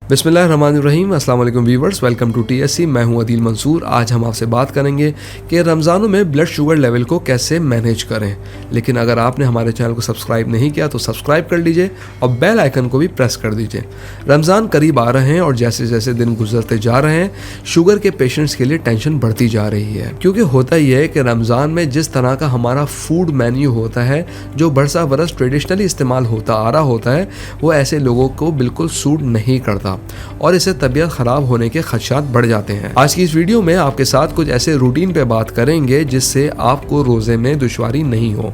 बिस्मिल्लाहिर्रहमानिर्रहीम, अस्सलाम वालेकुम व्यूवर्स, वेलकम टू TSC। मैं हूं अदील मंसूर। आज हम आपसे बात करेंगे कि रमज़ानों में ब्लड शुगर लेवल को कैसे मैनेज करें। लेकिन अगर आपने हमारे चैनल को सब्सक्राइब नहीं किया तो सब्सक्राइब कर लीजिए और बेल आइकन को भी प्रेस कर दीजिए। रमज़ान करीब आ रहे हैं और जैसे जैसे दिन गुजरते जा रहे हैं शुगर के पेशेंट्स के लिए टेंशन बढ़ती जा रही है, क्योंकि होता यह है कि रमज़ान में जिस तरह का हमारा फूड मेन्यू होता है, जो बरसा बरस ट्रेडिशनली इस्तेमाल होता आ रहा होता है, वो ऐसे लोगों को बिल्कुल सूट नहीं करता और इससे तबीयत खराब होने के खदशात बढ़ जाते हैं। आज की इस वीडियो में आपके साथ कुछ ऐसे रूटीन पे बात करेंगे जिससे आपको रोजे में दुश्वारी नहीं हो।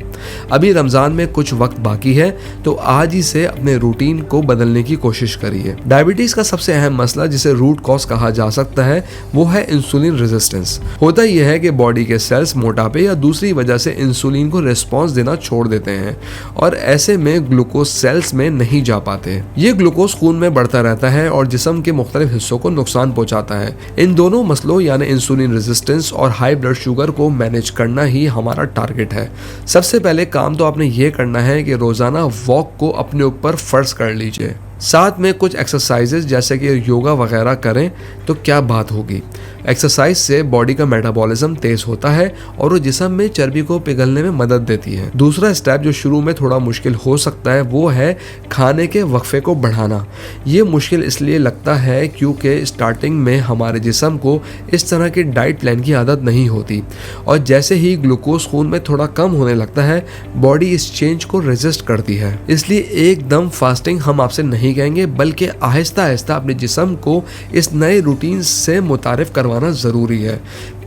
अभी रमजान में कुछ वक्त बाकी है, तो आज ही से अपने रूटीन को बदलने की कोशिश करिए। डायबिटीज का सबसे अहम मसला, जिसे रूट कॉज कहा जा सकता है, वो है इंसुलिन रेजिस्टेंस। होता यह है कि बॉडी के सेल्स मोटापे या दूसरी वजह से इंसुलिन को रिस्पॉन्स देना छोड़ देते हैं और ऐसे में ग्लूकोज सेल्स में नहीं जा पाते। ये ग्लूकोज खून में बढ़ता रहता है और जिस्म के मुख्तलिफ हिस्सों को नुकसान पहुंचाता है। इन दोनों मसलों यानी इंसुलिन रेजिस्टेंस और हाई ब्लड शुगर को मैनेज करना ही हमारा टारगेट है। सबसे पहले काम तो आपने ये करना है कि रोजाना वॉक को अपने ऊपर फर्ज कर लीजिए। साथ में कुछ एक्सरसाइजेज जैसे कि योगा वगैरह करें तो क्या बात होगी। एक्सरसाइज से बॉडी का मेटाबॉलिज्म तेज होता है और वो जिस्म में चर्बी को पिघलने में मदद देती है। दूसरा स्टेप जो शुरू में थोड़ा मुश्किल हो सकता है वो है खाने के वक्फे को बढ़ाना। ये मुश्किल इसलिए लगता है क्योंकि स्टार्टिंग में हमारे जिस्म को इस तरह की डाइट प्लान की आदत नहीं होती और जैसे ही ग्लूकोज खून में थोड़ा कम होने लगता है बॉडी इस चेंज को रेजिस्ट करती है। इसलिए एकदम फास्टिंग हम आपसे नहीं कहेंगे, बल्कि आहिस्ता आहिस्ता अपने जिस्म को इस नए रूटीन से मुतारिफ करवाना ज़रूरी है।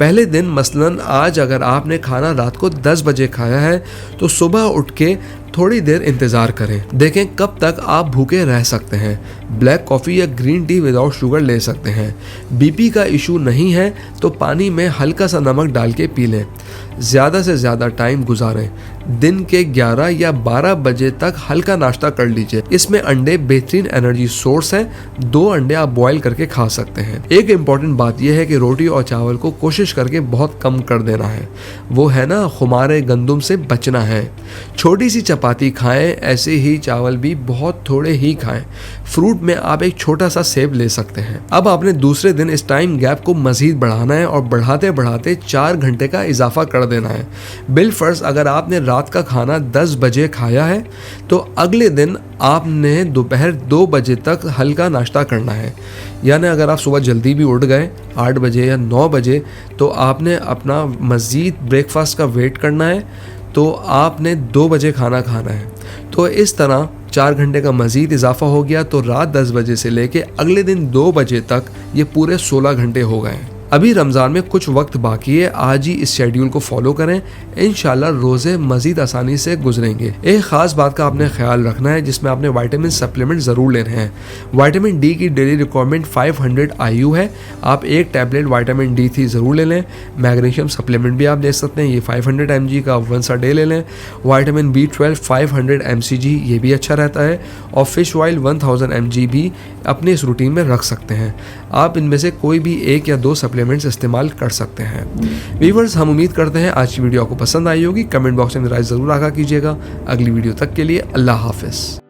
पहले दिन मसलन आज अगर आपने खाना रात को 10 बजे खाया है तो सुबह उठ के थोड़ी देर इंतज़ार करें, देखें कब तक आप भूखे रह सकते हैं। ब्लैक कॉफ़ी या ग्रीन टी विदाउट शुगर ले सकते हैं। बीपी का इशू नहीं है तो पानी में हल्का सा नमक डाल के पी लें। ज़्यादा से ज़्यादा टाइम गुजारें। दिन के 11 या 12 बजे तक हल्का नाश्ता कर लीजिए। इसमें अंडे बेहतरीन एनर्जी सोर्स हैं। 2 अंडे आप बॉयल करके खा सकते हैं। एक इम्पॉर्टेंट बात यह है कि रोटी और चावल को कोशिश करके बहुत कम कर देना है। वो है ना, खुमारे गंदुम से बचना है। छोटी सी चपाती खाएं, ऐसे ही चावल भी बहुत थोड़े ही खाएं। फ्रूट में आप एक छोटा सा सेब ले सकते हैं। अब आपने दूसरे दिन इस टाइम गैप को मजीद बढ़ाना है और बढ़ाते बढ़ाते 4 घंटे का इजाफा कर देना है। बिलफर्ज अगर आपने रात का खाना 10 बजे खाया है तो अगले दिन आपने दोपहर 2 बजे तक हल्का नाश्ता करना है। यानी अगर आप सुबह जल्दी भी उठ गए 8 बजे या 9 बजे तो आपने अपना मज़ीद ब्रेकफास्ट का वेट करना है, तो आपने 2 बजे खाना खाना है। तो इस तरह 4 घंटे का मज़ीद इजाफा हो गया, तो रात 10 बजे से लेके अगले दिन 2 बजे तक ये पूरे 16 घंटे हो गए। अभी रमज़ान में कुछ वक्त बाकी है, आज ही इस शेड्यूल को फॉलो करें। इंशाल्लाह रोज़े मज़ीद आसानी से गुजरेंगे। एक ख़ास बात का आपने ख्याल रखना है जिसमें आपने विटामिन सप्लीमेंट ज़रूर लेने हैं। विटामिन डी की डेली रिक्वायरमेंट 500 IU है। आप एक टैबलेट विटामिन D3 ज़रूर ले लें। मैग्नीशियम सप्लीमेंट भी आप ले सकते हैं, ये 500 mg का वंस अ डे ले लें। विटामिन B12 500 mcg, ये भी अच्छा रहता है। और फिश ऑयल 1000 mg भी अपने इस रूटीन में रख सकते हैं। आप इनमें से कोई भी 1 या 2 सप्लीमेंट्स इस्तेमाल कर सकते हैं। व्यूअर्स, हम उम्मीद करते हैं आज की वीडियो आपको पसंद आई होगी। कमेंट बॉक्स में राय ज़रूर आगाह कीजिएगा। अगली वीडियो तक के लिए अल्लाह हाफिज़।